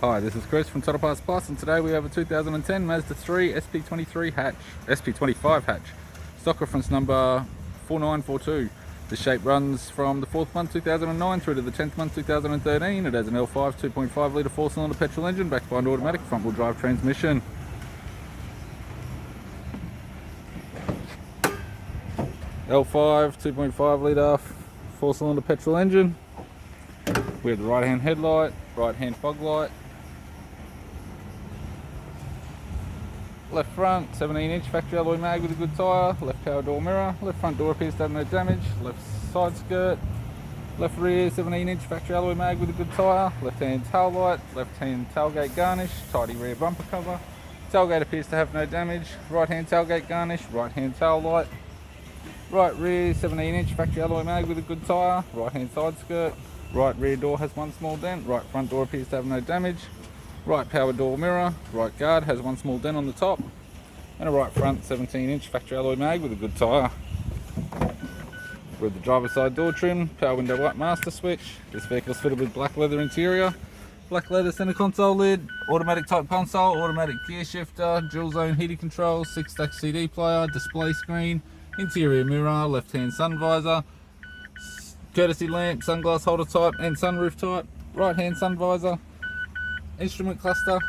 Hi, this is Chris from Total Parts Plus, and today we have a 2010 Mazda 3 SP25 Hatch. Stock reference number 4942. The shape runs from the 4th month 2009 through to the 10th month 2013. It has an L5 2.5 litre 4-cylinder petrol engine backed by an automatic front-wheel drive transmission. L5 2.5 litre 4-cylinder petrol engine. We have the right-hand headlight, right-hand fog light, left front 17-inch factory alloy mag with a good tyre, left power door mirror, left front door appears to have no damage, left side skirt, left rear 17-inch factory alloy mag with a good tyre, left-hand tail light, left-hand tailgate garnish, tidy rear bumper cover, tailgate appears to have no damage, right-hand tailgate garnish, right-hand tail light, right rear 17-inch factory alloy mag with a good tyre, right-hand side skirt, right rear door has one small dent, right front door appears to have no damage, right power door mirror, right guard has one small dent on the top, and a right front 17-inch factory alloy mag with a good tyre. With the driver's side door trim, power window white master switch. This vehicle is fitted with black leather interior, black leather centre console lid, automatic type console, automatic gear shifter, dual zone heating control, 6-stack CD player, display screen, interior mirror, left hand sun visor, courtesy lamp, sunglass holder type and sunroof type, right hand sun visor, instrument cluster,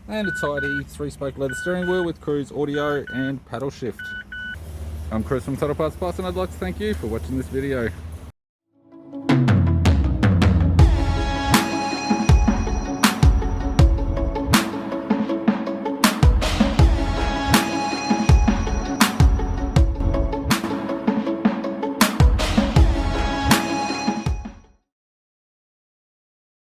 and a tidy 3-spoke leather steering wheel with cruise audio and paddle shift. I'm Chris from Total Parts Plus, and I'd like to thank you for watching this video.